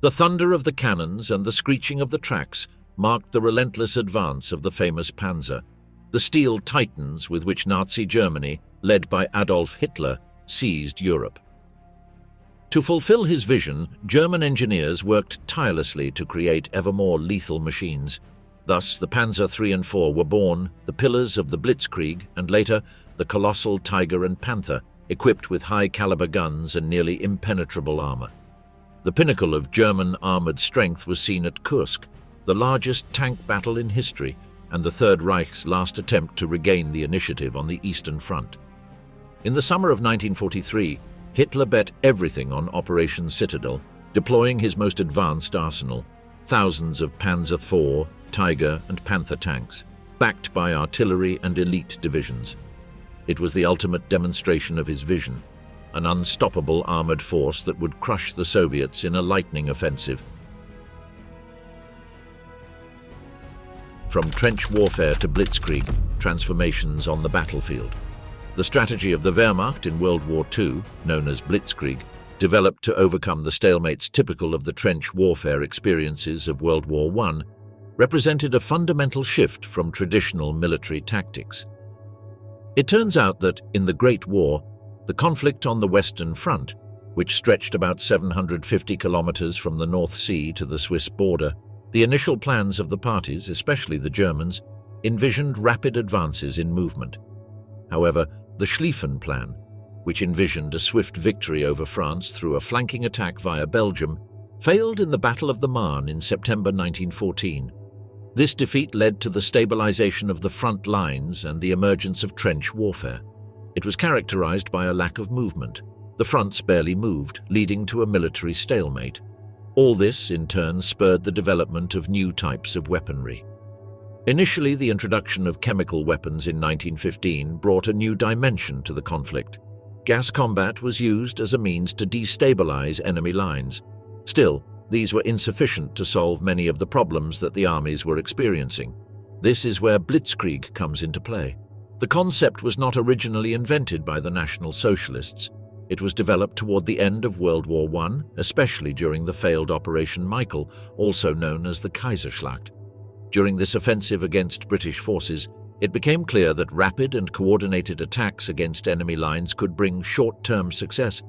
The thunder of the cannons and the screeching of the tracks marked the relentless advance of the famous Panzer, the steel titans with which Nazi Germany, led by Adolf Hitler, seized Europe. To fulfill his vision, German engineers worked tirelessly to create ever more lethal machines. Thus, the Panzer III and IV were born, the pillars of the Blitzkrieg, and later, the colossal Tiger and Panther, equipped with high-caliber guns and nearly impenetrable armor. The pinnacle of German armored strength was seen at Kursk, the largest tank battle in history, and the Third Reich's last attempt to regain the initiative on the Eastern Front. In the summer of 1943, Hitler bet everything on Operation Citadel, deploying his most advanced arsenal, thousands of Panzer IV, Tiger and Panther tanks, backed by artillery and elite divisions. It was the ultimate demonstration of his vision, an unstoppable armored force that would crush the Soviets in a lightning offensive. From trench warfare to Blitzkrieg, transformations on the battlefield. The strategy of the Wehrmacht in World War II, known as Blitzkrieg, developed to overcome the stalemates typical of the trench warfare experiences of World War I, represented a fundamental shift from traditional military tactics. It turns out that, in the Great War, the conflict on the Western Front, which stretched about 750 kilometers from the North Sea to the Swiss border, the initial plans of the parties, especially the Germans, envisioned rapid advances in movement. However, the Schlieffen Plan, which envisioned a swift victory over France through a flanking attack via Belgium, failed in the Battle of the Marne in September 1914. This defeat led to the stabilization of the front lines and the emergence of trench warfare. It was characterized by a lack of movement. The fronts barely moved, leading to a military stalemate. All this, in turn, spurred the development of new types of weaponry. Initially, the introduction of chemical weapons in 1915 brought a new dimension to the conflict. Gas combat was used as a means to destabilize enemy lines. Still, these were insufficient to solve many of the problems that the armies were experiencing. This is where Blitzkrieg comes into play. The concept was not originally invented by the National Socialists. It was developed toward the end of World War I, especially during the failed Operation Michael, also known as the Kaiserschlacht. During this offensive against British forces, it became clear that rapid and coordinated attacks against enemy lines could bring short-term success,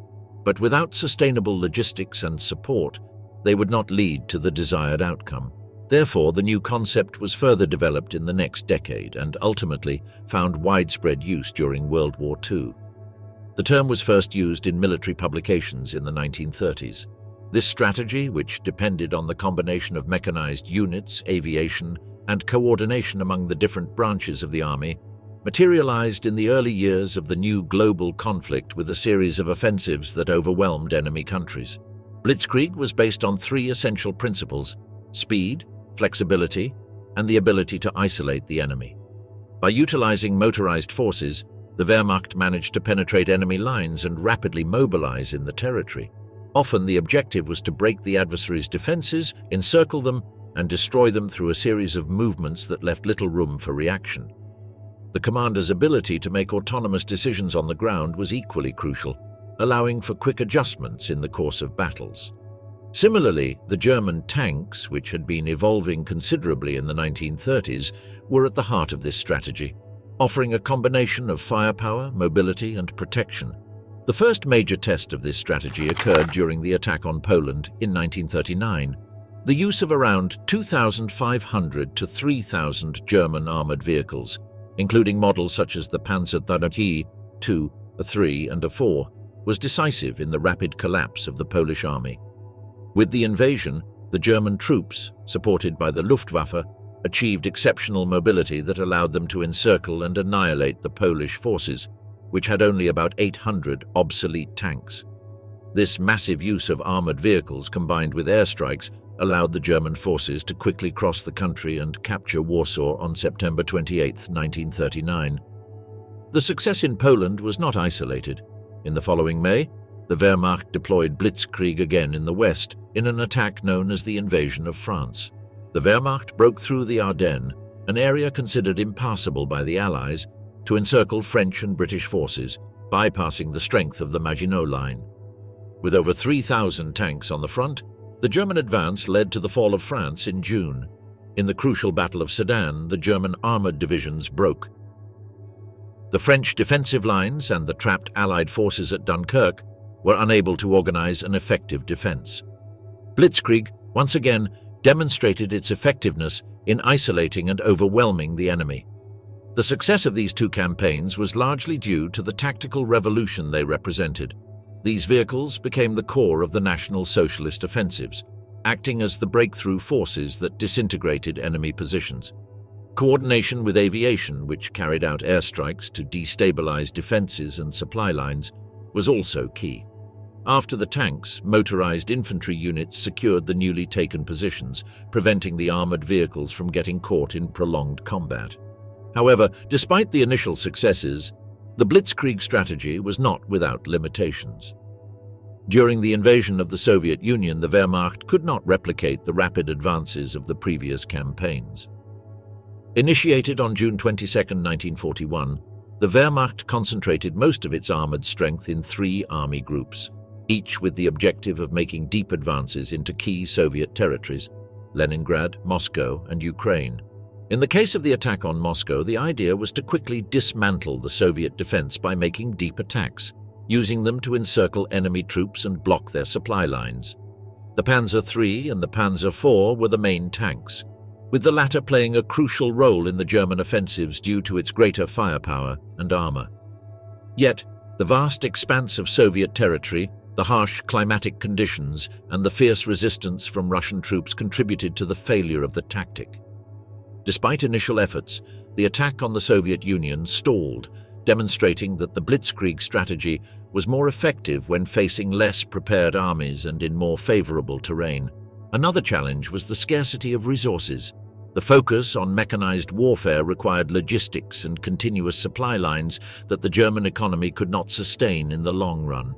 but without sustainable logistics and support, they would not lead to the desired outcome. Therefore, the new concept was further developed in the next decade and ultimately found widespread use during World War II. The term was first used in military publications in the 1930s. This strategy, which depended on the combination of mechanized units, aviation, and coordination among the different branches of the army, materialized in the early years of the new global conflict with a series of offensives that overwhelmed enemy countries. Blitzkrieg was based on three essential principles: speed, flexibility, and the ability to isolate the enemy. By utilizing motorized forces, the Wehrmacht managed to penetrate enemy lines and rapidly mobilize in the territory. Often the objective was to break the adversary's defenses, encircle them, and destroy them through a series of movements that left little room for reaction. The commander's ability to make autonomous decisions on the ground was equally crucial, allowing for quick adjustments in the course of battles. Similarly, the German tanks, which had been evolving considerably in the 1930s, were at the heart of this strategy, offering a combination of firepower, mobility, and protection. The first major test of this strategy occurred during the attack on Poland in 1939. The use of around 2,500 to 3,000 German armored vehicles, including models such as the Panzer I, II, III, and IV, was decisive in the rapid collapse of the Polish army. With the invasion, the German troops, supported by the Luftwaffe, achieved exceptional mobility that allowed them to encircle and annihilate the Polish forces, which had only about 800 obsolete tanks. This massive use of armored vehicles combined with airstrikes allowed the German forces to quickly cross the country and capture Warsaw on September 28, 1939. The success in Poland was not isolated. In the following May, the Wehrmacht deployed Blitzkrieg again in the west in an attack known as the Invasion of France. The Wehrmacht broke through the Ardennes, an area considered impassable by the Allies, to encircle French and British forces, bypassing the strength of the Maginot Line. With over 3,000 tanks on the front, The German advance led to the fall of France in June. In the crucial Battle of Sedan, the German armoured divisions broke. The French defensive lines and the trapped Allied forces at Dunkirk were unable to organise an effective defence. Blitzkrieg, once again, demonstrated its effectiveness in isolating and overwhelming the enemy. The success of these two campaigns was largely due to the tactical revolution they represented. These vehicles became the core of the National Socialist offensives, acting as the breakthrough forces that disintegrated enemy positions. Coordination with aviation, which carried out airstrikes to destabilize defenses and supply lines, was also key. After the tanks, motorized infantry units secured the newly taken positions, preventing the armored vehicles from getting caught in prolonged combat. However, despite the initial successes, the Blitzkrieg strategy was not without limitations. During the invasion of the Soviet Union, the Wehrmacht could not replicate the rapid advances of the previous campaigns. Initiated on June 22, 1941, the Wehrmacht concentrated most of its armoured strength in 3 army groups, each with the objective of making deep advances into key Soviet territories: Leningrad, Moscow, and Ukraine. In the case of the attack on Moscow, the idea was to quickly dismantle the Soviet defence by making deep attacks, using them to encircle enemy troops and block their supply lines. The Panzer III and the Panzer IV were the main tanks, with the latter playing a crucial role in the German offensives due to its greater firepower and armour. Yet, the vast expanse of Soviet territory, the harsh climatic conditions, and the fierce resistance from Russian troops contributed to the failure of the tactic. Despite initial efforts, the attack on the Soviet Union stalled, demonstrating that the Blitzkrieg strategy was more effective when facing less prepared armies and in more favorable terrain. Another challenge was the scarcity of resources. The focus on mechanized warfare required logistics and continuous supply lines that the German economy could not sustain in the long run.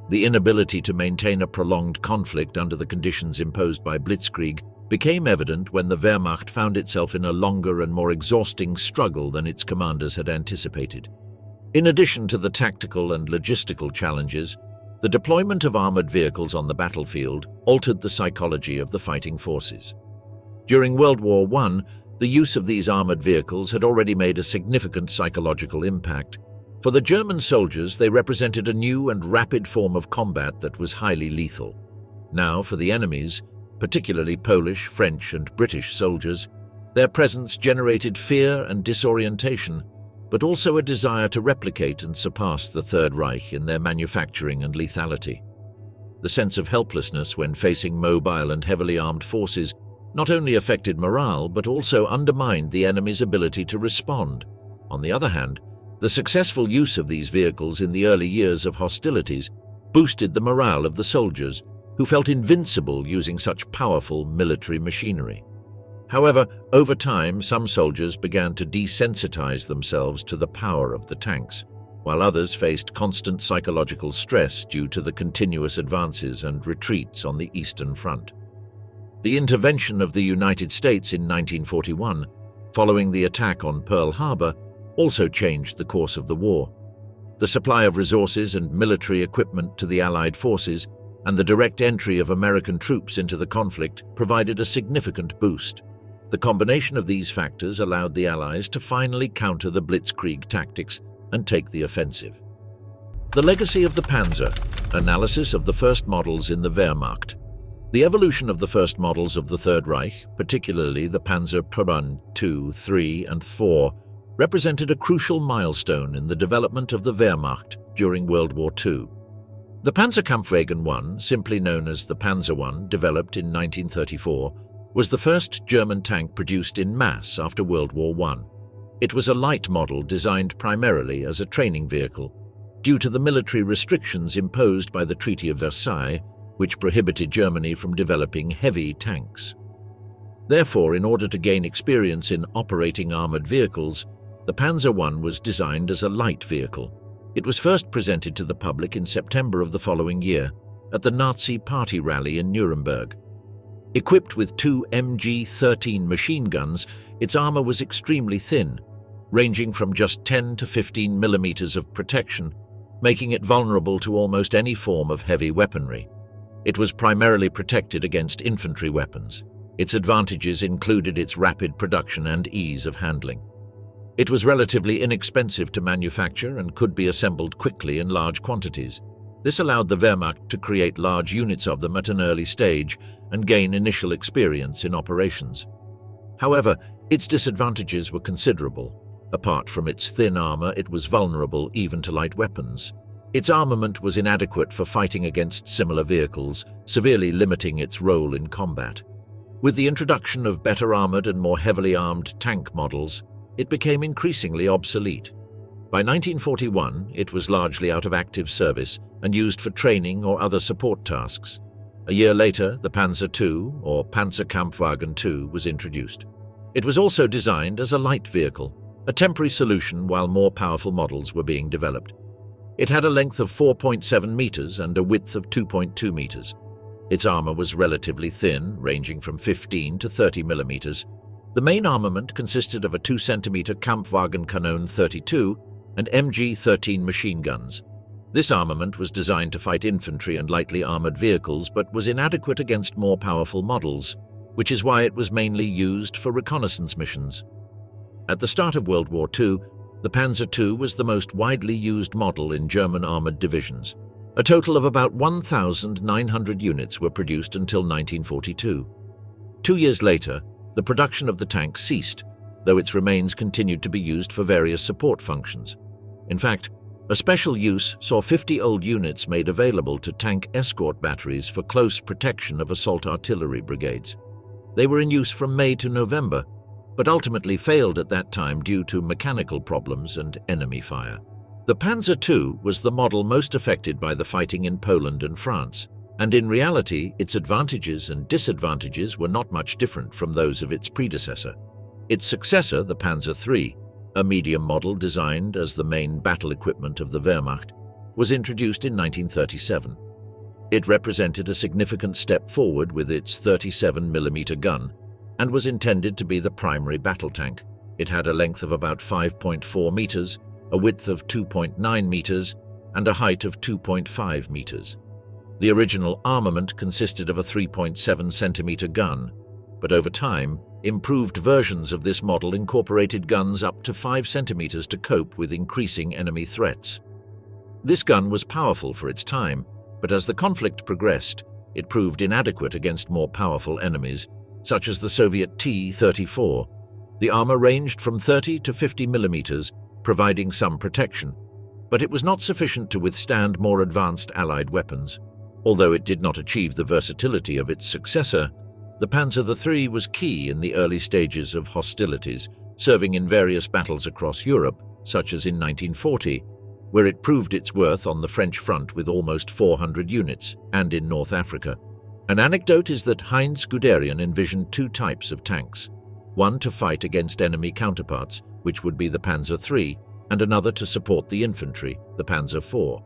The inability to maintain a prolonged conflict under the conditions imposed by Blitzkrieg became evident when the Wehrmacht found itself in a longer and more exhausting struggle than its commanders had anticipated. In addition to the tactical and logistical challenges, the deployment of armored vehicles on the battlefield altered the psychology of the fighting forces. During World War I, the use of these armored vehicles had already made a significant psychological impact. For the German soldiers, they represented a new and rapid form of combat that was highly lethal. Now, for the enemies, particularly Polish, French, and British soldiers, their presence generated fear and disorientation, but also a desire to replicate and surpass the Third Reich in their manufacturing and lethality. The sense of helplessness when facing mobile and heavily armed forces not only affected morale, but also undermined the enemy's ability to respond. On the other hand, the successful use of these vehicles in the early years of hostilities boosted the morale of the soldiers, who felt invincible using such powerful military machinery. However, over time, some soldiers began to desensitize themselves to the power of the tanks, while others faced constant psychological stress due to the continuous advances and retreats on the Eastern Front. The intervention of the United States in 1941, following the attack on Pearl Harbor, also changed the course of the war. The supply of resources and military equipment to the Allied forces and the direct entry of American troops into the conflict provided a significant boost. The combination of these factors allowed the Allies to finally counter the Blitzkrieg tactics and take the offensive. The legacy of the Panzer, analysis of the first models in the Wehrmacht. The evolution of the first models of the Third Reich, particularly the Panzer I, II, III, and IV, represented a crucial milestone in the development of the Wehrmacht during World War II. The Panzerkampfwagen I, simply known as the Panzer I, developed in 1934, was the first German tank produced in mass after World War I. It was a light model designed primarily as a training vehicle, due to the military restrictions imposed by the Treaty of Versailles, which prohibited Germany from developing heavy tanks. Therefore, in order to gain experience in operating armored vehicles, the Panzer I was designed as a light vehicle. It was first presented to the public in September of the following year at the Nazi Party rally in Nuremberg. Equipped with 2 MG-13 machine guns, its armor was extremely thin, ranging from just 10 to 15 millimeters of protection, making it vulnerable to almost any form of heavy weaponry. It was primarily protected against infantry weapons. Its advantages included its rapid production and ease of handling. It was relatively inexpensive to manufacture and could be assembled quickly in large quantities. This allowed the Wehrmacht to create large units of them at an early stage and gain initial experience in operations. However, its disadvantages were considerable. Apart from its thin armor, it was vulnerable even to light weapons. Its armament was inadequate for fighting against similar vehicles, severely limiting its role in combat. With the introduction of better armored and more heavily armed tank models, it became increasingly obsolete. By 1941, it was largely out of active service and used for training or other support tasks. A year later, the Panzer II, or Panzerkampfwagen II, was introduced. It was also designed as a light vehicle, a temporary solution while more powerful models were being developed. It had a length of 4.7 meters and a width of 2.2 meters. Its armor was relatively thin, ranging from 15 to 30 millimeters. The main armament consisted of a 2-centimeter Kampfwagenkanone 32 and MG-13 machine guns. This armament was designed to fight infantry and lightly armored vehicles, but was inadequate against more powerful models, which is why it was mainly used for reconnaissance missions. At the start of World War II, the Panzer II was the most widely used model in German armored divisions. A total of about 1,900 units were produced until 1942. 2 years later, the production of the tank ceased, though its remains continued to be used for various support functions. In fact, a special use saw 50 old units made available to tank escort batteries for close protection of assault artillery brigades. They were in use from May to November, but ultimately failed at that time due to mechanical problems and enemy fire. The Panzer II was the model most affected by the fighting in Poland and France, and in reality, its advantages and disadvantages were not much different from those of its predecessor. Its successor, the Panzer III, a medium model designed as the main battle equipment of the Wehrmacht, was introduced in 1937. It represented a significant step forward with its 37mm gun and was intended to be the primary battle tank. It had a length of about 5.4 meters, a width of 2.9 meters, and a height of 2.5 meters. The original armament consisted of a 3.7-centimeter gun, but over time, improved versions of this model incorporated guns up to 5 centimeters to cope with increasing enemy threats. This gun was powerful for its time, but as the conflict progressed, it proved inadequate against more powerful enemies, such as the Soviet T-34. The armor ranged from 30 to 50 millimeters, providing some protection, but it was not sufficient to withstand more advanced Allied weapons. Although it did not achieve the versatility of its successor, the Panzer III was key in the early stages of hostilities, serving in various battles across Europe, such as in 1940, where it proved its worth on the French front with almost 400 units, and in North Africa. An anecdote is that Heinz Guderian envisioned 2 types of tanks, one to fight against enemy counterparts, which would be the Panzer III, and another to support the infantry, the Panzer IV.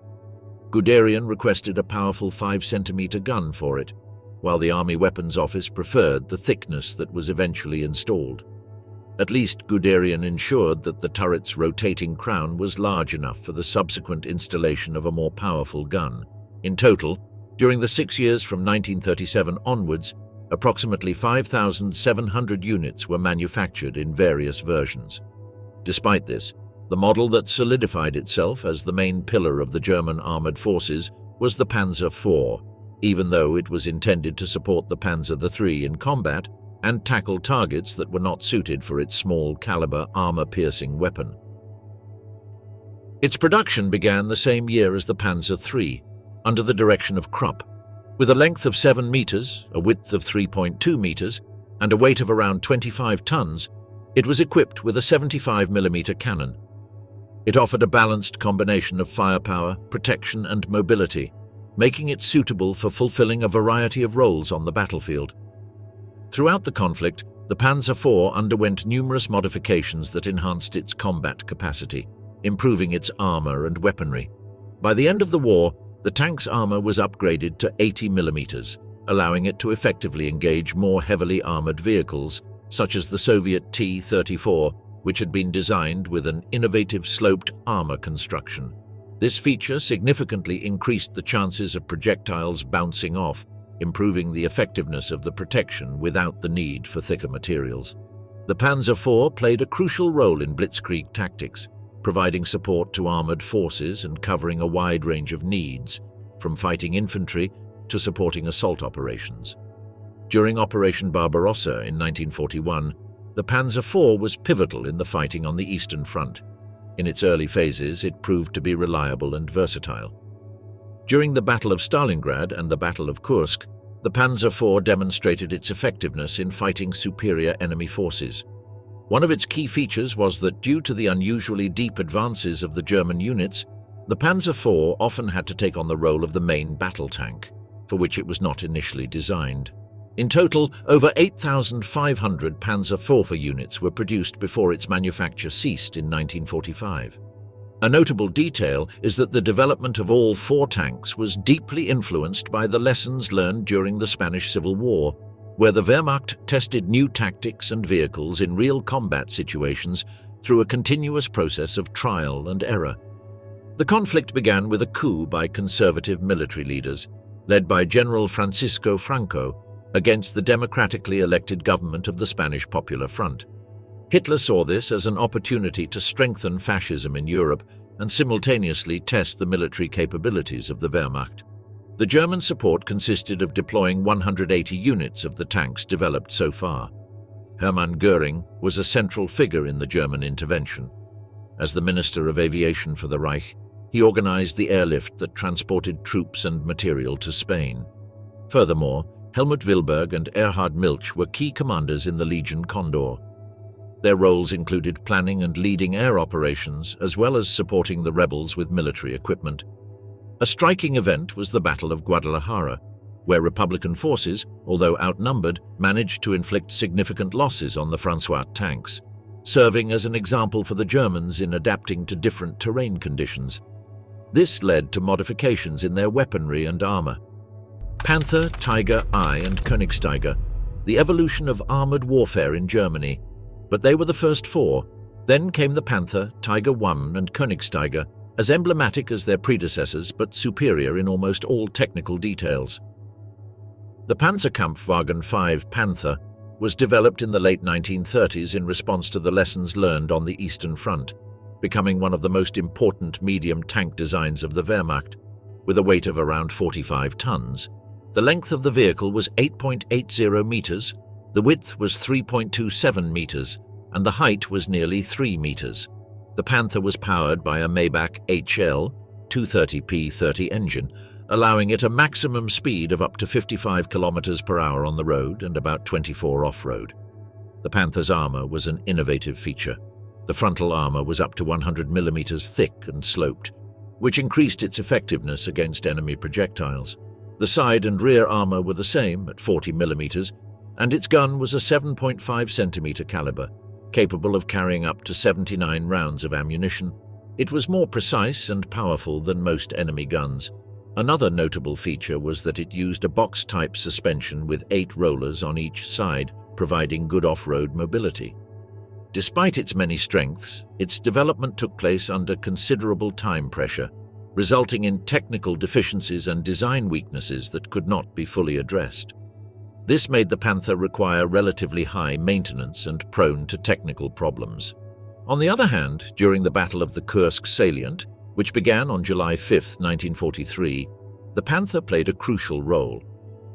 Guderian requested a powerful 5-centimeter gun for it, while the Army Weapons Office preferred the thickness that was eventually installed. At least Guderian ensured that the turret's rotating crown was large enough for the subsequent installation of a more powerful gun. In total, during the 6 years from 1937 onwards, approximately 5,700 units were manufactured in various versions. Despite this, the model that solidified itself as the main pillar of the German armored forces was the Panzer IV, even though it was intended to support the Panzer III in combat and tackle targets that were not suited for its small-caliber armor-piercing weapon. Its production began the same year as the Panzer III, under the direction of Krupp. With a length of 7 meters, a width of 3.2 meters, and a weight of around 25 tons, it was equipped with a 75mm cannon. It offered a balanced combination of firepower, protection, and mobility, making it suitable for fulfilling a variety of roles on the battlefield. Throughout the conflict, the Panzer IV underwent numerous modifications that enhanced its combat capacity, improving its armor and weaponry. By the end of the war, the tank's armor was upgraded to 80 millimeters, allowing it to effectively engage more heavily armored vehicles, such as the Soviet T-34, which had been designed with an innovative sloped armor construction. This feature significantly increased the chances of projectiles bouncing off, improving the effectiveness of the protection without the need for thicker materials. The Panzer IV played a crucial role in Blitzkrieg tactics, providing support to armored forces and covering a wide range of needs, from fighting infantry to supporting assault operations. During Operation Barbarossa in 1941, the Panzer IV was pivotal in the fighting on the Eastern Front. In its early phases, it proved to be reliable and versatile. During the Battle of Stalingrad and the Battle of Kursk, the Panzer IV demonstrated its effectiveness in fighting superior enemy forces. One of its key features was that due to the unusually deep advances of the German units, the Panzer IV often had to take on the role of the main battle tank, for which it was not initially designed. In total, over 8,500 Panzer IV units were produced before its manufacture ceased in 1945. A notable detail is that the development of all four tanks was deeply influenced by the lessons learned during the Spanish Civil War, where the Wehrmacht tested new tactics and vehicles in real combat situations through a continuous process of trial and error. The conflict began with a coup by conservative military leaders, led by General Francisco Franco, against the democratically elected government of the Spanish Popular Front. Hitler saw this as an opportunity to strengthen fascism in Europe and simultaneously test the military capabilities of the Wehrmacht. The German support consisted of deploying 180 units of the tanks developed so far. Hermann Göring was a central figure in the German intervention. As the Minister of Aviation for the Reich, he organized the airlift that transported troops and material to Spain. Furthermore, Helmut Wilberg and Erhard Milch were key commanders in the Legion Condor. Their roles included planning and leading air operations, as well as supporting the rebels with military equipment. A striking event was the Battle of Guadalajara, where Republican forces, although outnumbered, managed to inflict significant losses on the François tanks, serving as an example for the Germans in adapting to different terrain conditions. This led to modifications in their weaponry and armor. Panther, Tiger I, and Königstiger, the evolution of armored warfare in Germany, but they were the first four. Then came the Panther, Tiger I, and Königstiger, as emblematic as their predecessors but superior in almost all technical details. The Panzerkampfwagen 5 Panther was developed in the late 1930s in response to the lessons learned on the Eastern Front, becoming one of the most important medium tank designs of the Wehrmacht. With a weight of around 45 tons, the length of the vehicle was 8.80 meters, the width was 3.27 meters, and the height was nearly 3 meters. The Panther was powered by a Maybach HL 230P30 engine, allowing it a maximum speed of up to 55 kilometers per hour on the road and about 24 off-road. The Panther's armor was an innovative feature. The frontal armor was up to 100 millimeters thick and sloped, which increased its effectiveness against enemy projectiles. The side and rear armor were the same at 40 millimeters, and its gun was a 7.5 centimeter caliber, capable of carrying up to 79 rounds of ammunition. It was more precise and powerful than most enemy guns. Another notable feature was that it used a box-type suspension with 8 rollers on each side, providing good off-road mobility. Despite its many strengths, its development took place under considerable time pressure, resulting in technical deficiencies and design weaknesses that could not be fully addressed. This made the Panther require relatively high maintenance and prone to technical problems. On the other hand, during the Battle of the Kursk salient, which began on July 5, 1943, the Panther played a crucial role.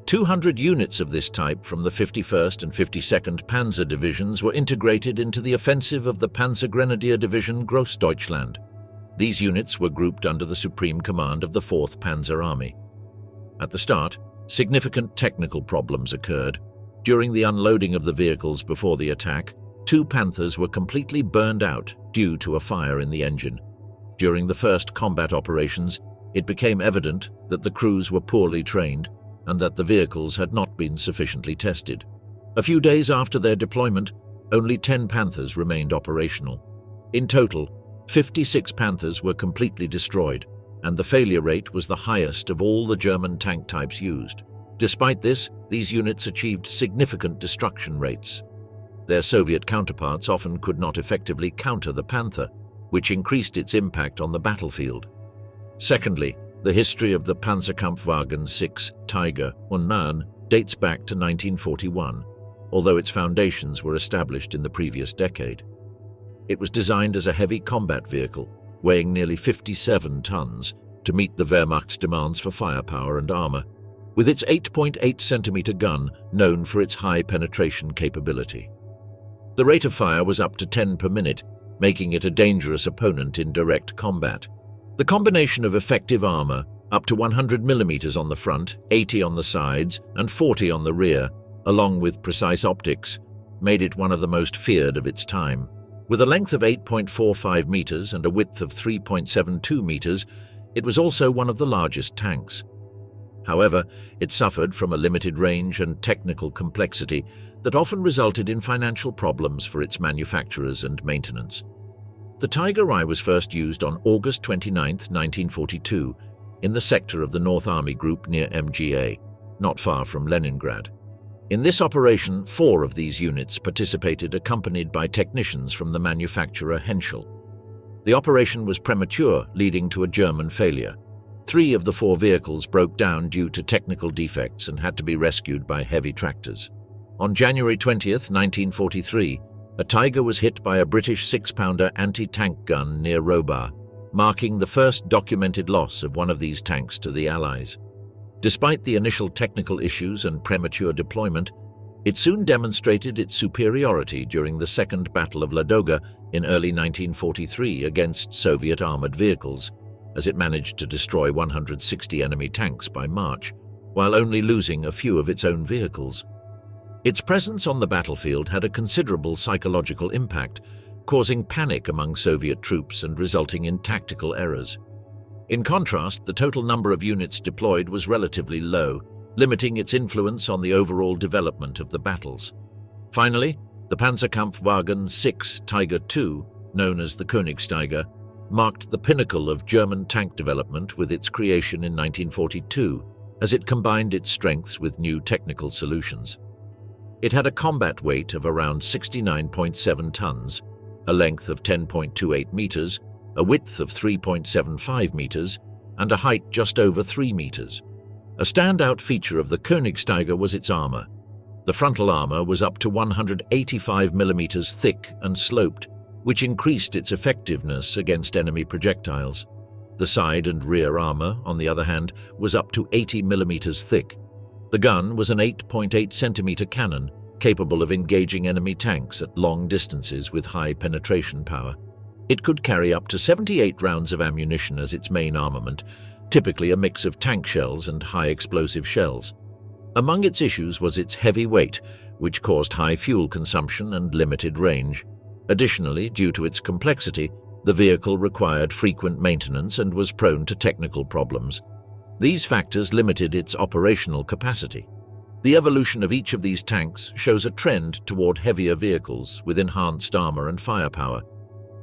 200 units of this type from the 51st and 52nd Panzer Divisions were integrated into the offensive of the Panzergrenadier Division Großdeutschland. These units were grouped under the supreme command of the 4th Panzer Army. At the start, significant technical problems occurred. During the unloading of the vehicles before the attack, 2 Panthers were completely burned out due to a fire in the engine. During the first combat operations, it became evident that the crews were poorly trained and that the vehicles had not been sufficiently tested. A few days after their deployment, only 10 Panthers remained operational. In total, 56 Panthers were completely destroyed, and the failure rate was the highest of all the German tank types used. Despite this, these units achieved significant destruction rates. Their Soviet counterparts often could not effectively counter the Panther, which increased its impact on the battlefield. Secondly, the history of the Panzerkampfwagen 6 Tiger und dates back to 1941, although its foundations were established in the previous decade. It was designed as a heavy combat vehicle, weighing nearly 57 tons, to meet the Wehrmacht's demands for firepower and armor, with its 8.8-centimeter gun known for its high penetration capability. The rate of fire was up to 10 per minute, making it a dangerous opponent in direct combat. The combination of effective armor, up to 100 millimeters on the front, 80 on the sides, and 40 on the rear, along with precise optics, made it one of the most feared of its time. With a length of 8.45 meters and a width of 3.72 meters, it was also one of the largest tanks. However, it suffered from a limited range and technical complexity that often resulted in financial problems for its manufacturers and maintenance. The Tiger I was first used on August 29, 1942, in the sector of the North Army Group near MGA, not far from Leningrad. In this operation, 4 of these units participated, accompanied by technicians from the manufacturer Henschel. The operation was premature, leading to a German failure. 3 of the 4 vehicles broke down due to technical defects and had to be rescued by heavy tractors. On January 20, 1943, a Tiger was hit by a British 6-pounder anti-tank gun near Robar, marking the first documented loss of one of these tanks to the Allies. Despite the initial technical issues and premature deployment, it soon demonstrated its superiority during the Second Battle of Ladoga in early 1943 against Soviet armored vehicles, as it managed to destroy 160 enemy tanks by March, while only losing a few of its own vehicles. Its presence on the battlefield had a considerable psychological impact, causing panic among Soviet troops and resulting in tactical errors. In contrast, the total number of units deployed was relatively low, limiting its influence on the overall development of the battles. Finally, the Panzerkampfwagen 6 Tiger II, known as the Königstiger, marked the pinnacle of German tank development with its creation in 1942, as it combined its strengths with new technical solutions. It had a combat weight of around 69.7 tons, a length of 10.28 meters, a width of 3.75 meters, and a height just over 3 meters. A standout feature of the Königstiger was its armor. The frontal armor was up to 185 millimeters thick and sloped, which increased its effectiveness against enemy projectiles. The side and rear armor, on the other hand, was up to 80 millimeters thick. The gun was an 8.8-centimeter cannon, capable of engaging enemy tanks at long distances with high penetration power. It could carry up to 78 rounds of ammunition as its main armament, typically a mix of tank shells and high-explosive shells. Among its issues was its heavy weight, which caused high fuel consumption and limited range. Additionally, due to its complexity, the vehicle required frequent maintenance and was prone to technical problems. These factors limited its operational capacity. The evolution of each of these tanks shows a trend toward heavier vehicles with enhanced armor and firepower.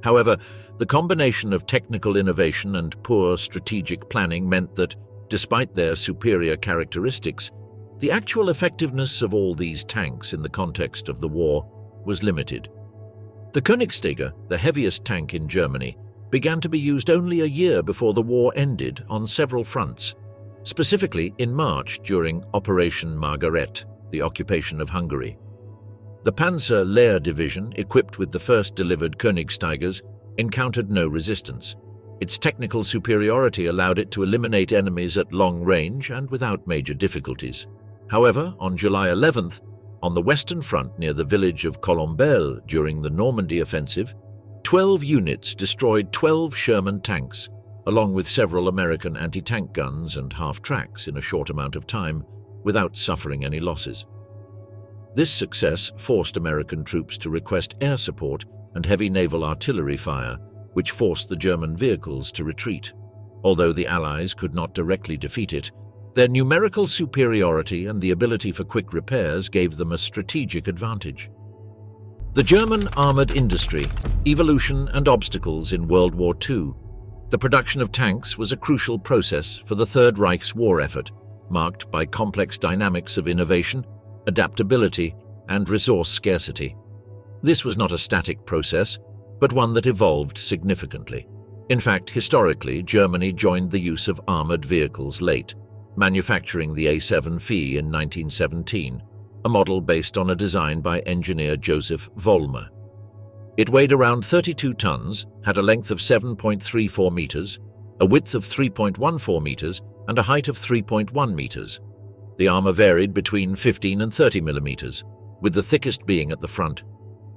However, the combination of technical innovation and poor strategic planning meant that, despite their superior characteristics, the actual effectiveness of all these tanks in the context of the war was limited. The Königstiger, the heaviest tank in Germany, began to be used only a year before the war ended on several fronts, specifically in March during Operation Margaret, the occupation of Hungary. The Panzer Lehr division, equipped with the first delivered Königstigers, encountered no resistance. Its technical superiority allowed it to eliminate enemies at long range and without major difficulties. However, on July 11th, on the Western Front near the village of Colombelles during the Normandy offensive, 12 units destroyed 12 Sherman tanks, along with several American anti-tank guns and half-tracks in a short amount of time, without suffering any losses. This success forced American troops to request air support and heavy naval artillery fire, which forced the German vehicles to retreat. Although the Allies could not directly defeat it, their numerical superiority and the ability for quick repairs gave them a strategic advantage. The German armored industry, evolution and obstacles in World War II. The production of tanks was a crucial process for the Third Reich's war effort, marked by complex dynamics of innovation, adaptability, and resource scarcity. This was not a static process, but one that evolved significantly. In fact, historically, Germany joined the use of armored vehicles late, manufacturing the A7F in 1917, a model based on a design by engineer Joseph Vollmer. It weighed around 32 tons, had a length of 7.34 meters, a width of 3.14 meters, and a height of 3.1 meters. The armor varied between 15 and 30 millimeters, with the thickest being at the front,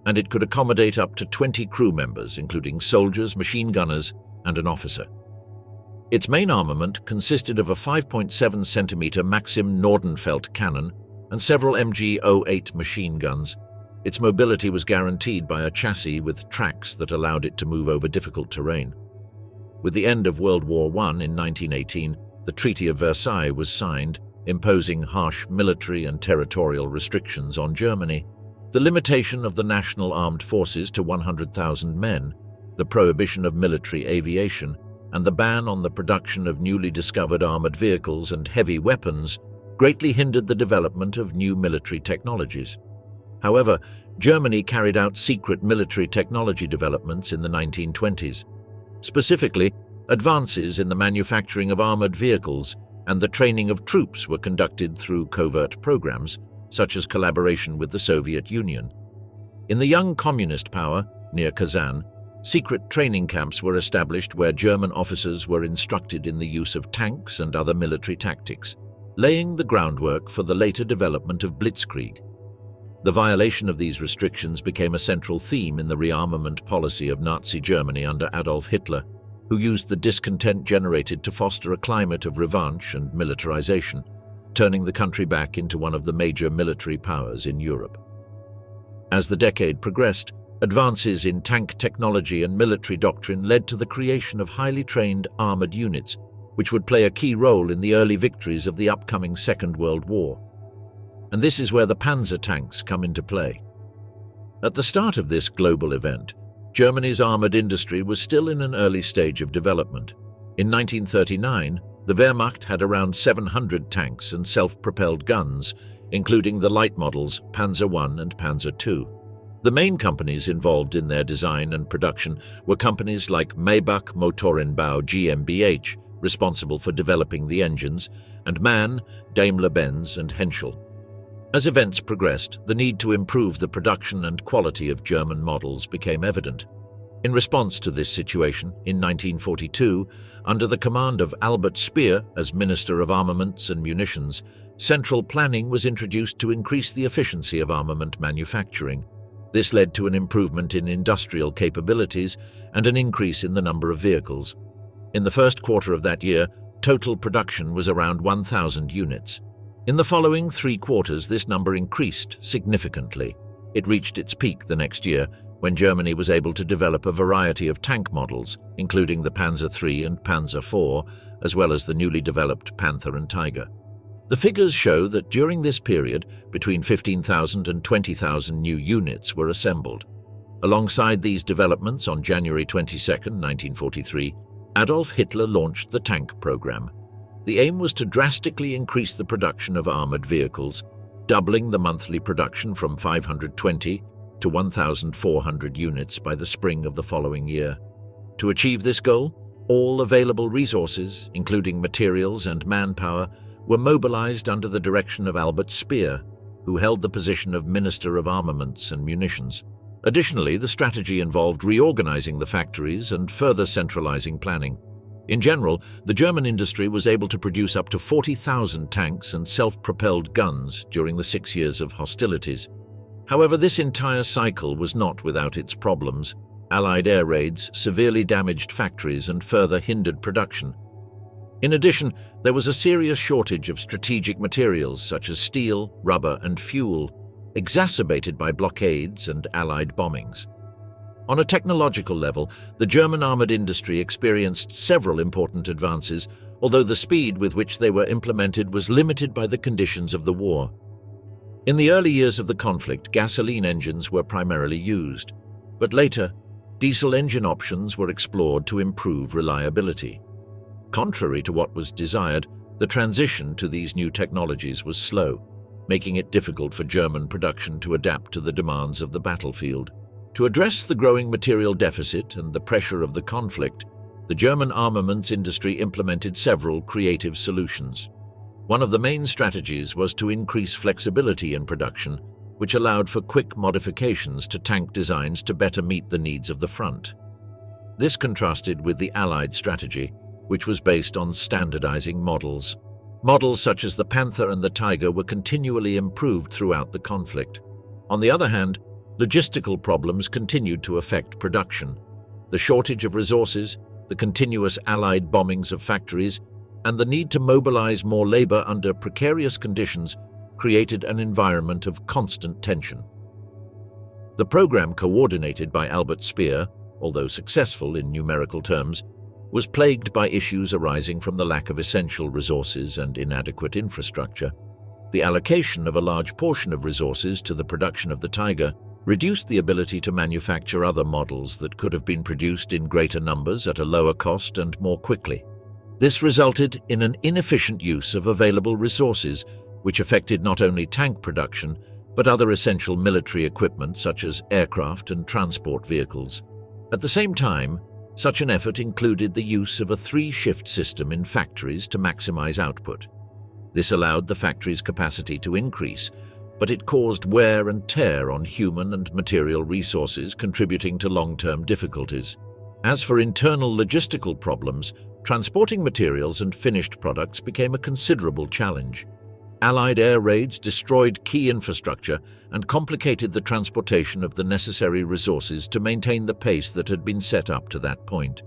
and it could accommodate up to 20 crew members, including soldiers, machine gunners, and an officer. Its main armament consisted of a 5.7 centimeter Maxim Nordenfeldt cannon and several MG-08 machine guns. Its mobility was guaranteed by a chassis with tracks that allowed it to move over difficult terrain. With the end of World War I in 1918, the Treaty of Versailles was signed, imposing harsh military and territorial restrictions on Germany. The limitation of the national armed forces to 100,000 men, the prohibition of military aviation, and the ban on the production of newly discovered armored vehicles and heavy weapons greatly hindered the development of new military technologies. However, Germany carried out secret military technology developments in the 1920s. Specifically, advances in the manufacturing of armored vehicles and the training of troops were conducted through covert programs, such as collaboration with the Soviet Union. In the young communist power, near Kazan, secret training camps were established where German officers were instructed in the use of tanks and other military tactics, laying the groundwork for the later development of Blitzkrieg. The violation of these restrictions became a central theme in the rearmament policy of Nazi Germany under Adolf Hitler, who used the discontent generated to foster a climate of revanche and militarization, turning the country back into one of the major military powers in Europe. As the decade progressed, advances in tank technology and military doctrine led to the creation of highly trained armored units, which would play a key role in the early victories of the upcoming Second World War. And this is where the Panzer tanks come into play. At the start of this global event, Germany's armored industry was still in an early stage of development. In 1939, the Wehrmacht had around 700 tanks and self-propelled guns, including the light models Panzer I and Panzer II. The main companies involved in their design and production were companies like Maybach Motorenbau GmbH, responsible for developing the engines, and MAN, Daimler-Benz, and Henschel. As events progressed, the need to improve the production and quality of German models became evident. In response to this situation, in 1942, under the command of Albert Speer as Minister of Armaments and Munitions, central planning was introduced to increase the efficiency of armament manufacturing. This led to an improvement in industrial capabilities and an increase in the number of vehicles. In the first quarter of that year, total production was around 1,000 units. In the following 3 quarters, this number increased significantly. It reached its peak the next year, when Germany was able to develop a variety of tank models, including the Panzer III and Panzer IV, as well as the newly developed Panther and Tiger. The figures show that during this period, between 15,000 and 20,000 new units were assembled. Alongside these developments, on January 22, 1943, Adolf Hitler launched the tank program. The aim was to drastically increase the production of armored vehicles, doubling the monthly production from 520 to 1,400 units by the spring of the following year. To achieve this goal, all available resources, including materials and manpower, were mobilized under the direction of Albert Speer, who held the position of Minister of Armaments and Munitions. Additionally, the strategy involved reorganizing the factories and further centralizing planning. In general, the German industry was able to produce up to 40,000 tanks and self-propelled guns during the 6 years of hostilities. However, this entire cycle was not without its problems. Allied air raids severely damaged factories and further hindered production. In addition, there was a serious shortage of strategic materials such as steel, rubber, and fuel, exacerbated by blockades and Allied bombings. On a technological level, the German armored industry experienced several important advances, although the speed with which they were implemented was limited by the conditions of the war. In the early years of the conflict, gasoline engines were primarily used, but later, diesel engine options were explored to improve reliability. Contrary to what was desired, the transition to these new technologies was slow, making it difficult for German production to adapt to the demands of the battlefield. To address the growing material deficit and the pressure of the conflict, the German armaments industry implemented several creative solutions. One of the main strategies was to increase flexibility in production, which allowed for quick modifications to tank designs to better meet the needs of the front. This contrasted with the Allied strategy, which was based on standardizing models. Models such as the Panther and the Tiger were continually improved throughout the conflict. On the other hand, logistical problems continued to affect production. The shortage of resources, the continuous Allied bombings of factories, and the need to mobilize more labor under precarious conditions created an environment of constant tension. The program, coordinated by Albert Speer, although successful in numerical terms, was plagued by issues arising from the lack of essential resources and inadequate infrastructure. The allocation of a large portion of resources to the production of the Tiger reduced the ability to manufacture other models that could have been produced in greater numbers at a lower cost and more quickly. This resulted in an inefficient use of available resources, which affected not only tank production, but other essential military equipment such as aircraft and transport vehicles. At the same time, such an effort included the use of a 3-shift system in factories to maximize output. This allowed the factory's capacity to increase, but it caused wear and tear on human and material resources, contributing to long-term difficulties. As for internal logistical problems, transporting materials and finished products became a considerable challenge. Allied air raids destroyed key infrastructure and complicated the transportation of the necessary resources to maintain the pace that had been set up to that point.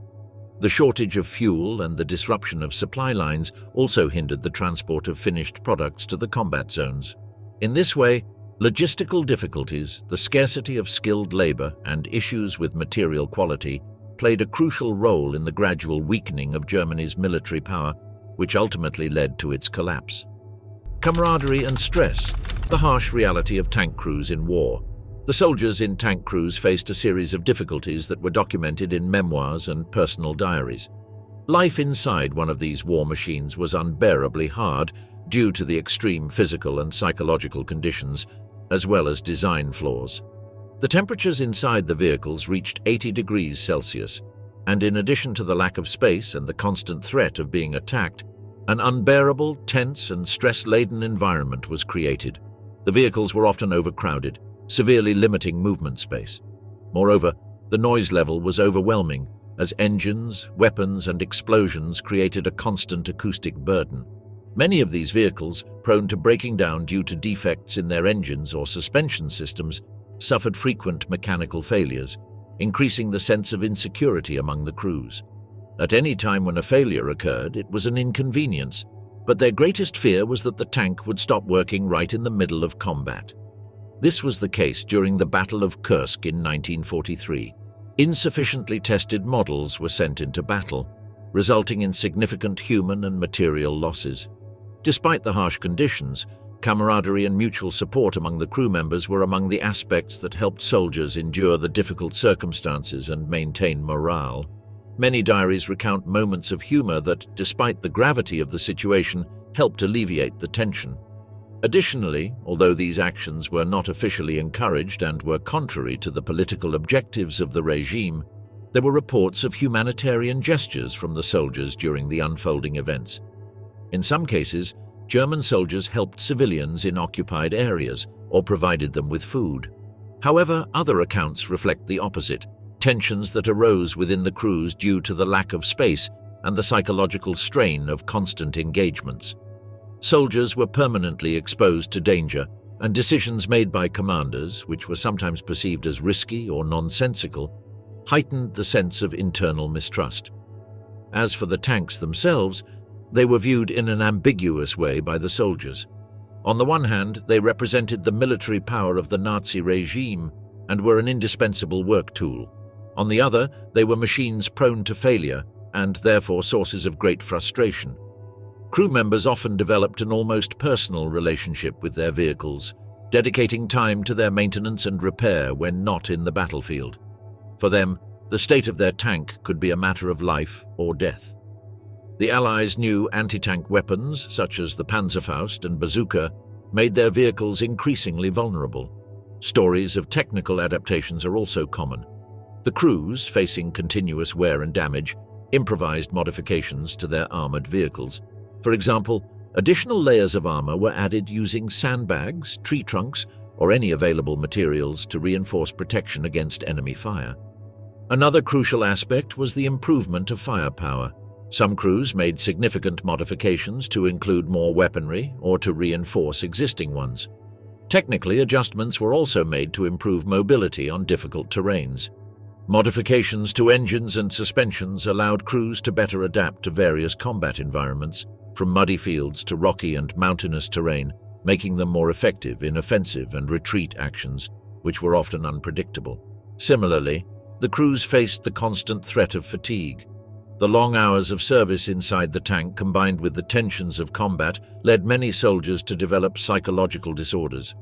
The shortage of fuel and the disruption of supply lines also hindered the transport of finished products to the combat zones. In this way, logistical difficulties, the scarcity of skilled labor, and issues with material quality played a crucial role in the gradual weakening of Germany's military power, which ultimately led to its collapse. Camaraderie and stress, the harsh reality of tank crews in war. The soldiers in tank crews faced a series of difficulties that were documented in memoirs and personal diaries. Life inside one of these war machines was unbearably hard due to the extreme physical and psychological conditions, as well as design flaws. The temperatures inside the vehicles reached 80 degrees Celsius, and in addition to the lack of space and the constant threat of being attacked, an unbearable, tense, and stress-laden environment was created. The vehicles were often overcrowded, severely limiting movement space. Moreover, the noise level was overwhelming, as engines, weapons, and explosions created a constant acoustic burden. Many of these vehicles, prone to breaking down due to defects in their engines or suspension systems, suffered frequent mechanical failures, increasing the sense of insecurity among the crews. At any time when a failure occurred, it was an inconvenience, but their greatest fear was that the tank would stop working right in the middle of combat. This was the case during the Battle of Kursk in 1943. Insufficiently tested models were sent into battle, resulting in significant human and material losses. Despite the harsh conditions, camaraderie and mutual support among the crew members were among the aspects that helped soldiers endure the difficult circumstances and maintain morale. Many diaries recount moments of humor that, despite the gravity of the situation, helped alleviate the tension. Additionally, although these actions were not officially encouraged and were contrary to the political objectives of the regime, there were reports of humanitarian gestures from the soldiers during the unfolding events. In some cases, German soldiers helped civilians in occupied areas or provided them with food. However, other accounts reflect the opposite: tensions that arose within the crews due to the lack of space and the psychological strain of constant engagements. Soldiers were permanently exposed to danger, and decisions made by commanders, which were sometimes perceived as risky or nonsensical, heightened the sense of internal mistrust. As for the tanks themselves, they were viewed in an ambiguous way by the soldiers. On the one hand, they represented the military power of the Nazi regime and were an indispensable work tool. On the other, they were machines prone to failure and therefore sources of great frustration. Crew members often developed an almost personal relationship with their vehicles, dedicating time to their maintenance and repair when not in the battlefield. For them, the state of their tank could be a matter of life or death. The Allies' new anti-tank weapons, such as the Panzerfaust and bazooka, made their vehicles increasingly vulnerable. Stories of technical adaptations are also common. The crews, facing continuous wear and damage, improvised modifications to their armored vehicles. For example, additional layers of armor were added using sandbags, tree trunks, or any available materials to reinforce protection against enemy fire. Another crucial aspect was the improvement of firepower. Some crews made significant modifications to include more weaponry or to reinforce existing ones. Technically, adjustments were also made to improve mobility on difficult terrains. Modifications to engines and suspensions allowed crews to better adapt to various combat environments, from muddy fields to rocky and mountainous terrain, making them more effective in offensive and retreat actions, which were often unpredictable. Similarly, the crews faced the constant threat of fatigue. The long hours of service inside the tank, combined with the tensions of combat, led many soldiers to develop psychological disorders.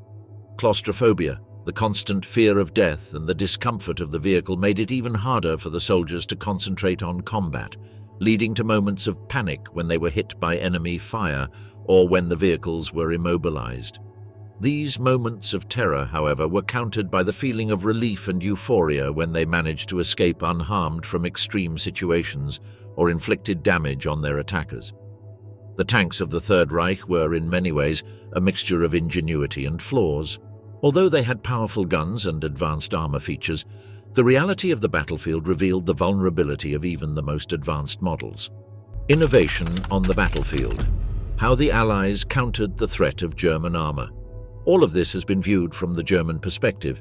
Claustrophobia, the constant fear of death, and the discomfort of the vehicle made it even harder for the soldiers to concentrate on combat, leading to moments of panic when they were hit by enemy fire or when the vehicles were immobilized. These moments of terror, however, were countered by the feeling of relief and euphoria when they managed to escape unharmed from extreme situations or inflicted damage on their attackers. The tanks of the Third Reich were, in many ways, a mixture of ingenuity and flaws. Although they had powerful guns and advanced armor features, the reality of the battlefield revealed the vulnerability of even the most advanced models. Innovation on the battlefield. How the Allies countered the threat of German armor. All of this has been viewed from the German perspective,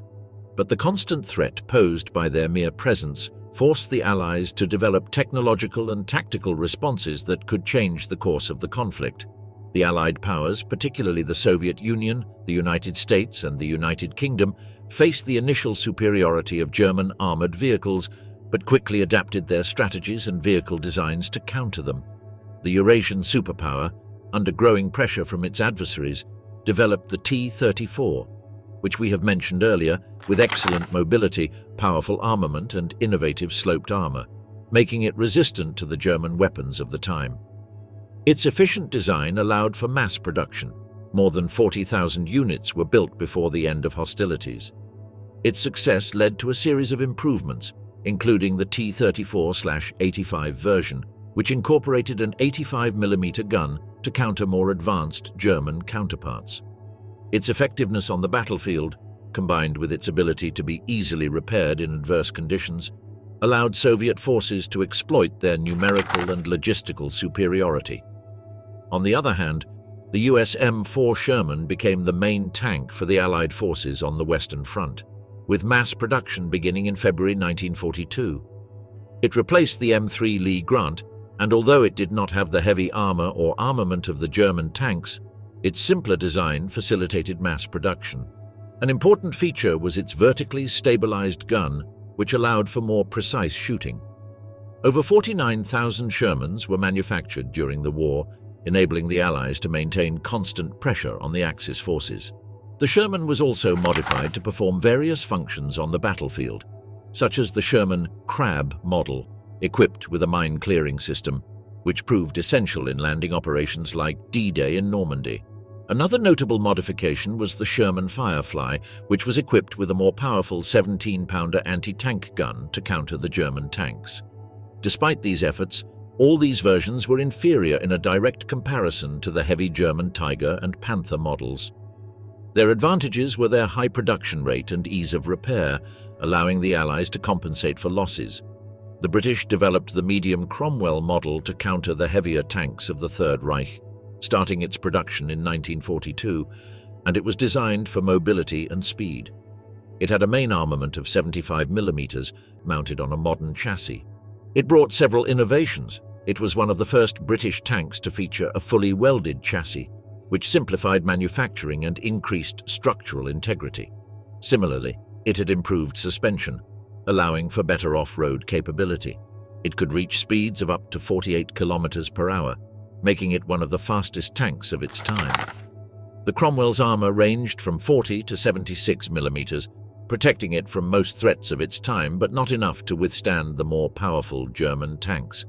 but the constant threat posed by their mere presence forced the Allies to develop technological and tactical responses that could change the course of the conflict. The Allied powers, particularly the Soviet Union, the United States, and the United Kingdom, faced the initial superiority of German armored vehicles, but quickly adapted their strategies and vehicle designs to counter them. The Eurasian superpower, under growing pressure from its adversaries, developed the T-34, which we have mentioned earlier, with excellent mobility, powerful armament, and innovative sloped armor, making it resistant to the German weapons of the time. Its efficient design allowed for mass production. More than 40,000 units were built before the end of hostilities. Its success led to a series of improvements, including the T-34/85 version, which incorporated an 85mm gun to counter more advanced German counterparts. Its effectiveness on the battlefield, combined with its ability to be easily repaired in adverse conditions, allowed Soviet forces to exploit their numerical and logistical superiority. On the other hand, the US M4 Sherman became the main tank for the Allied forces on the Western Front, with mass production beginning in February 1942. It replaced the M3 Lee Grant, and although it did not have the heavy armor or armament of the German tanks, its simpler design facilitated mass production. An important feature was its vertically stabilized gun, which allowed for more precise shooting. Over 49,000 Shermans were manufactured during the war, enabling the Allies to maintain constant pressure on the Axis forces. The Sherman was also modified to perform various functions on the battlefield, such as the Sherman Crab model, equipped with a mine-clearing system, which proved essential in landing operations like D-Day in Normandy. Another notable modification was the Sherman Firefly, which was equipped with a more powerful 17-pounder anti-tank gun to counter the German tanks. Despite these efforts, all these versions were inferior in a direct comparison to the heavy German Tiger and Panther models. Their advantages were their high production rate and ease of repair, allowing the Allies to compensate for losses. The British developed the medium Cromwell model to counter the heavier tanks of the Third Reich, starting its production in 1942, and it was designed for mobility and speed. It had a main armament of 75mm mounted on a modern chassis. It brought several innovations. It was one of the first British tanks to feature a fully welded chassis, which simplified manufacturing and increased structural integrity. Similarly, it had improved suspension, allowing for better off-road capability. It could reach speeds of up to 48 kilometers per hour, making it one of the fastest tanks of its time. The Cromwell's armor ranged from 40 to 76 millimeters, protecting it from most threats of its time, but not enough to withstand the more powerful German tanks.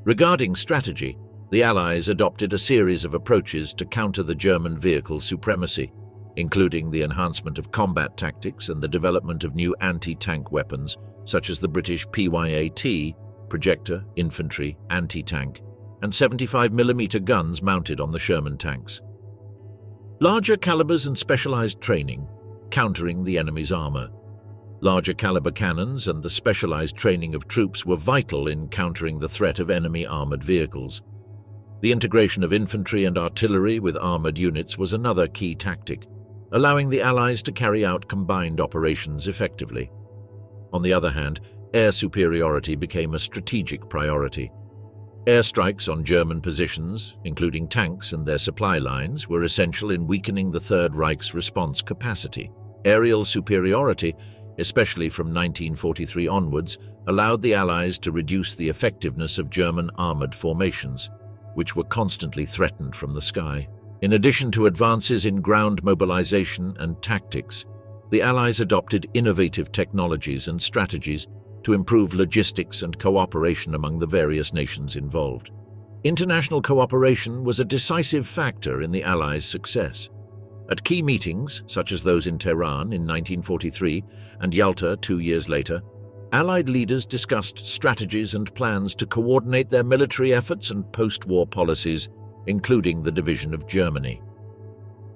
Regarding strategy, the Allies adopted a series of approaches to counter the German vehicle supremacy, including the enhancement of combat tactics and the development of new anti-tank weapons, such as the British PYAT projector, infantry, anti-tank, and 75mm guns mounted on the Sherman tanks. Larger calibers and specialized training, countering the enemy's armor. Larger caliber cannons and the specialized training of troops were vital in countering the threat of enemy armored vehicles. The integration of infantry and artillery with armored units was another key tactic, allowing the Allies to carry out combined operations effectively. On the other hand, air superiority became a strategic priority. Airstrikes on German positions, including tanks and their supply lines, were essential in weakening the Third Reich's response capacity. Aerial superiority, especially from 1943 onwards, allowed the Allies to reduce the effectiveness of German armored formations, which were constantly threatened from the sky. In addition to advances in ground mobilization and tactics, the Allies adopted innovative technologies and strategies to improve logistics and cooperation among the various nations involved. International cooperation was a decisive factor in the Allies' success. At key meetings, such as those in Tehran in 1943 and Yalta 2 years later, Allied leaders discussed strategies and plans to coordinate their military efforts and post-war policies, including the division of Germany.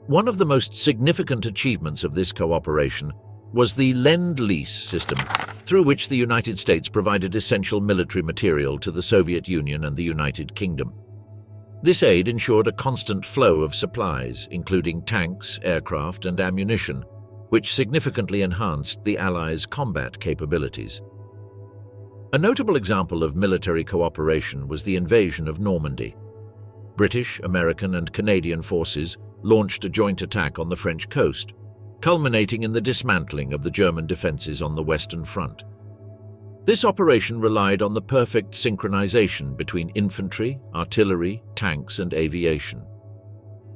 One of the most significant achievements of this cooperation was the Lend-Lease system, through which the United States provided essential military material to the Soviet Union and the United Kingdom. This aid ensured a constant flow of supplies, including tanks, aircraft, and ammunition, which significantly enhanced the Allies' combat capabilities. A notable example of military cooperation was the invasion of Normandy. British, American, and Canadian forces launched a joint attack on the French coast, culminating in the dismantling of the German defenses on the Western Front. This operation relied on the perfect synchronization between infantry, artillery, tanks, and aviation.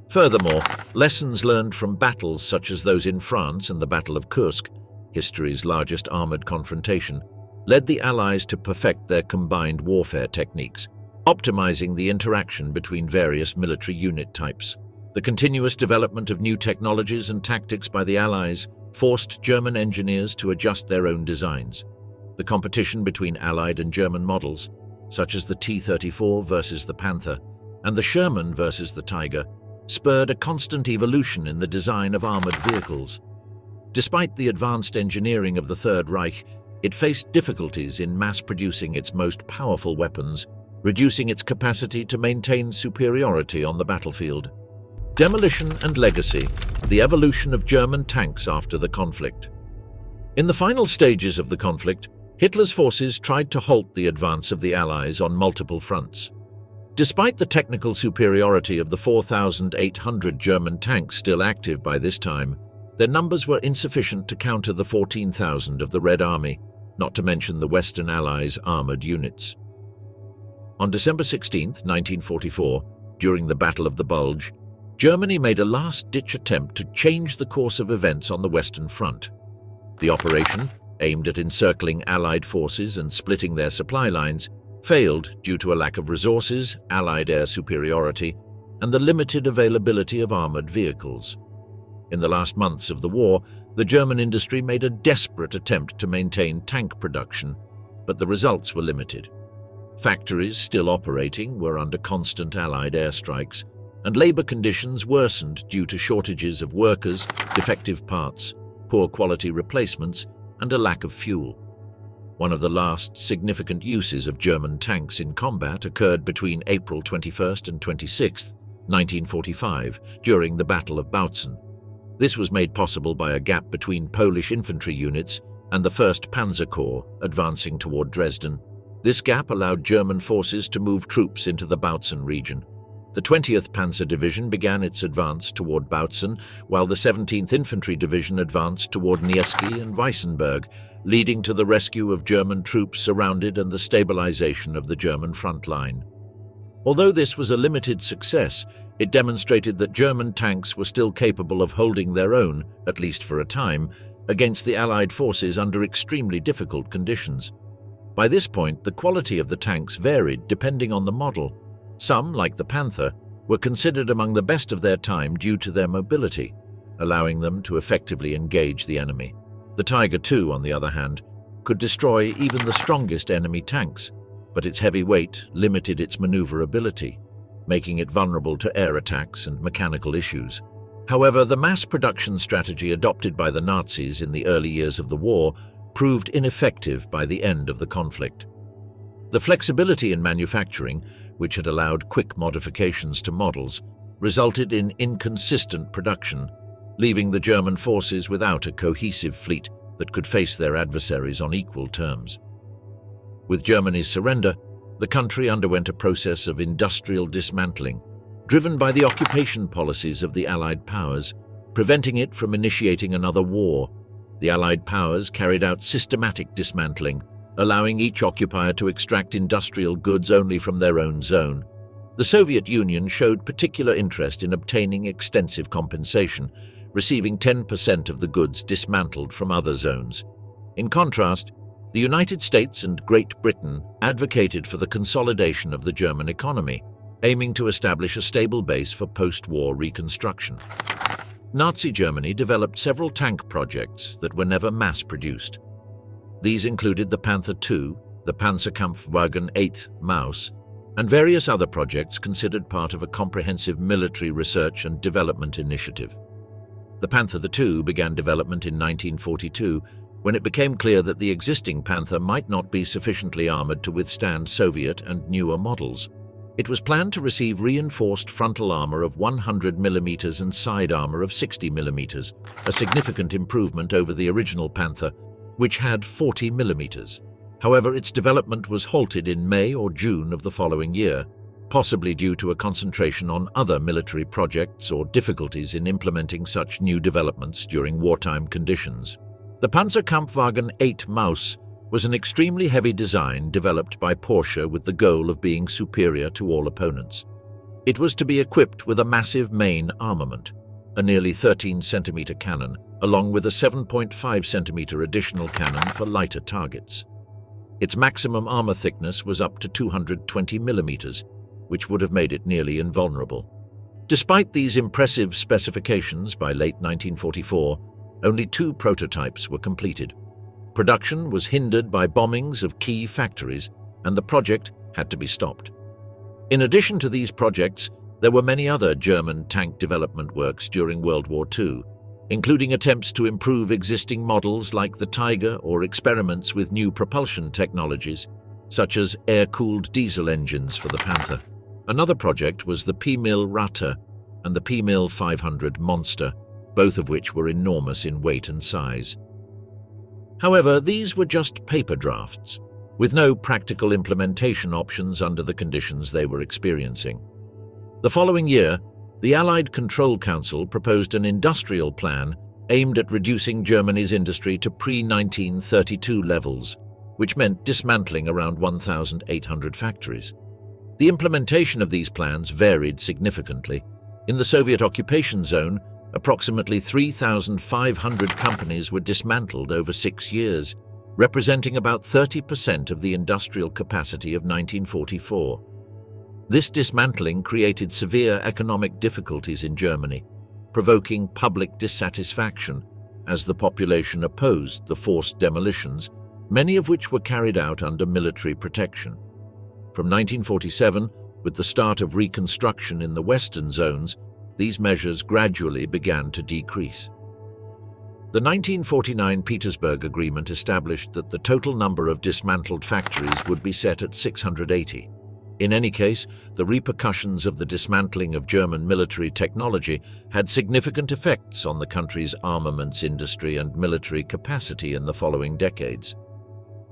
Furthermore, lessons learned from battles such as those in France and the Battle of Kursk, history's largest armored confrontation, led the Allies to perfect their combined warfare techniques, optimizing the interaction between various military unit types. The continuous development of new technologies and tactics by the Allies forced German engineers to adjust their own designs. The competition between Allied and German models, such as the T-34 versus the Panther and the Sherman versus the Tiger, spurred a constant evolution in the design of armored vehicles. Despite the advanced engineering of the Third Reich, it faced difficulties in mass-producing its most powerful weapons, reducing its capacity to maintain superiority on the battlefield. Demolition and legacy: the evolution of German tanks after the conflict. In the final stages of the conflict, Hitler's forces tried to halt the advance of the Allies on multiple fronts. Despite the technical superiority of the 4,800 German tanks still active by this time, their numbers were insufficient to counter the 14,000 of the Red Army, not to mention the Western Allies' armored units. On December 16, 1944, during the Battle of the Bulge, Germany made a last-ditch attempt to change the course of events on the Western Front. The operation, aimed at encircling Allied forces and splitting their supply lines, failed due to a lack of resources, Allied air superiority, and the limited availability of armored vehicles. In the last months of the war, the German industry made a desperate attempt to maintain tank production, but the results were limited. Factories still operating were under constant Allied airstrikes, and labor conditions worsened due to shortages of workers, defective parts, poor quality replacements, and a lack of fuel. One of the last significant uses of German tanks in combat occurred between April 21st and 26th, 1945, during the Battle of Bautzen. This was made possible by a gap between Polish infantry units and the 1st Panzer Corps advancing toward Dresden. This gap allowed German forces to move troops into the Bautzen region. The 20th Panzer Division began its advance toward Bautzen, while the 17th Infantry Division advanced toward Niesky and Weissenberg, leading to the rescue of German troops surrounded and the stabilization of the German front line. Although this was a limited success, it demonstrated that German tanks were still capable of holding their own, at least for a time, against the Allied forces under extremely difficult conditions. By this point, the quality of the tanks varied depending on the model. Some, like the Panther, were considered among the best of their time due to their mobility, allowing them to effectively engage the enemy. The Tiger II, on the other hand, could destroy even the strongest enemy tanks, but its heavy weight limited its maneuverability, making it vulnerable to air attacks and mechanical issues. However, the mass production strategy adopted by the Nazis in the early years of the war proved ineffective by the end of the conflict. The flexibility in manufacturing, which had allowed quick modifications to models, resulted in inconsistent production, leaving the German forces without a cohesive fleet that could face their adversaries on equal terms. With Germany's surrender, the country underwent a process of industrial dismantling, driven by the occupation policies of the Allied powers, preventing it from initiating another war. The Allied powers carried out systematic dismantling, allowing each occupier to extract industrial goods only from their own zone. The Soviet Union showed particular interest in obtaining extensive compensation, receiving 10% of the goods dismantled from other zones. In contrast, the United States and Great Britain advocated for the consolidation of the German economy, aiming to establish a stable base for post-war reconstruction. Nazi Germany developed several tank projects that were never mass-produced. These included the Panzer II, the Panzerkampfwagen 8 Maus, and various other projects considered part of a comprehensive military research and development initiative. The Panther II began development in 1942 when it became clear that the existing Panther might not be sufficiently armored to withstand Soviet and newer models. It was planned to receive reinforced frontal armor of 100 mm and side armor of 60 mm, a significant improvement over the original Panther, which had 40 mm. However, its development was halted in May or June of the following year, possibly due to a concentration on other military projects or difficulties in implementing such new developments during wartime conditions. The Panzerkampfwagen 8 Maus was an extremely heavy design developed by Porsche with the goal of being superior to all opponents. It was to be equipped with a massive main armament, a nearly 13-centimeter cannon, along with a 7.5-centimeter additional cannon for lighter targets. Its maximum armor thickness was up to 220 millimeters, which would have made it nearly invulnerable. Despite these impressive specifications, by late 1944, only 2 prototypes were completed. Production was hindered by bombings of key factories, and the project had to be stopped. In addition to these projects, there were many other German tank development works during World War II, including attempts to improve existing models like the Tiger or experiments with new propulsion technologies, such as air-cooled diesel engines for the Panther. Another project was the P-Mil Ratte and the P-Mil 500 Monster, both of which were enormous in weight and size. However, these were just paper drafts, with no practical implementation options under the conditions they were experiencing. The following year, the Allied Control Council proposed an industrial plan aimed at reducing Germany's industry to pre-1932 levels, which meant dismantling around 1,800 factories. The implementation of these plans varied significantly. In the Soviet occupation zone, approximately 3,500 companies were dismantled over 6 years, representing about 30% of the industrial capacity of 1944. This dismantling created severe economic difficulties in Germany, provoking public dissatisfaction as the population opposed the forced demolitions, many of which were carried out under military protection. From 1947, with the start of reconstruction in the western zones, these measures gradually began to decrease. The 1949 Petersburg Agreement established that the total number of dismantled factories would be set at 680. In any case, the repercussions of the dismantling of German military technology had significant effects on the country's armaments industry and military capacity in the following decades.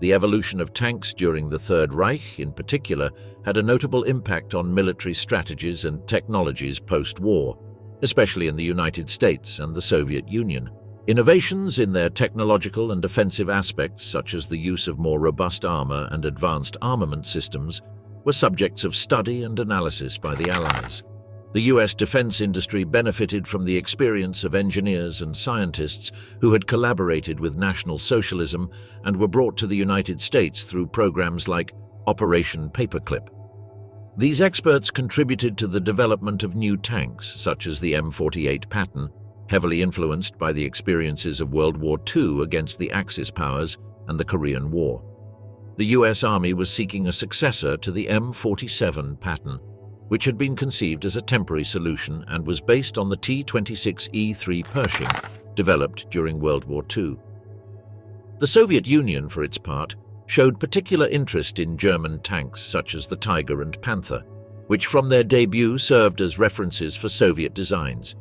The evolution of tanks during the Third Reich, in particular, had a notable impact on military strategies and technologies post-war, especially in the United States and the Soviet Union. Innovations in their technological and offensive aspects, such as the use of more robust armor and advanced armament systems, were subjects of study and analysis by the Allies. The US defense industry benefited from the experience of engineers and scientists who had collaborated with National Socialism and were brought to the United States through programs like Operation Paperclip. These experts contributed to the development of new tanks, such as the M48 Patton, heavily influenced by the experiences of World War II against the Axis powers and the Korean War. The US Army was seeking a successor to the M47 pattern, which had been conceived as a temporary solution and was based on the T-26E3 Pershing, developed during World War II. The Soviet Union, for its part, showed particular interest in German tanks such as the Tiger and Panther, which from their debut served as references for Soviet designs.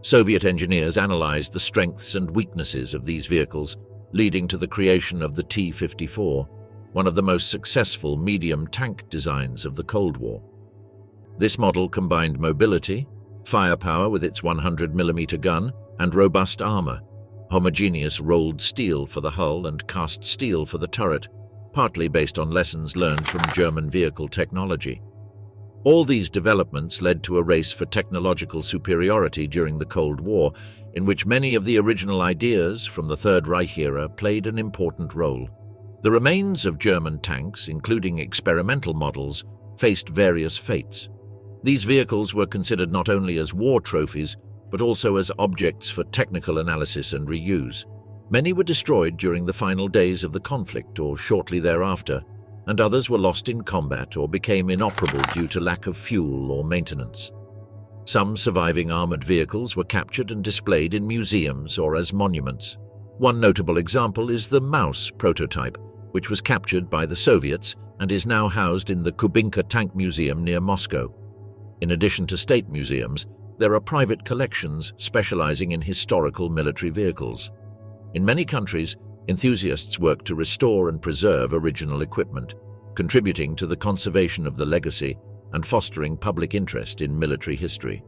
Soviet engineers analyzed the strengths and weaknesses of these vehicles, leading to the creation of the T-54, one of the most successful medium tank designs of the Cold War. This model combined mobility, firepower with its 100mm gun, and robust armor, homogeneous rolled steel for the hull and cast steel for the turret, partly based on lessons learned from German vehicle technology. All these developments led to a race for technological superiority during the Cold War, in which many of the original ideas from the Third Reich era played an important role. The remains of German tanks, including experimental models, faced various fates. These vehicles were considered not only as war trophies, but also as objects for technical analysis and reuse. Many were destroyed during the final days of the conflict or shortly thereafter, and others were lost in combat or became inoperable due to lack of fuel or maintenance. Some surviving armored vehicles were captured and displayed in museums or as monuments. One notable example is the Maus prototype, which was captured by the Soviets and is now housed in the Kubinka Tank Museum near Moscow. In addition to state museums, there are private collections specializing in historical military vehicles. In many countries, enthusiasts work to restore and preserve original equipment, contributing to the conservation of the legacy and fostering public interest in military history.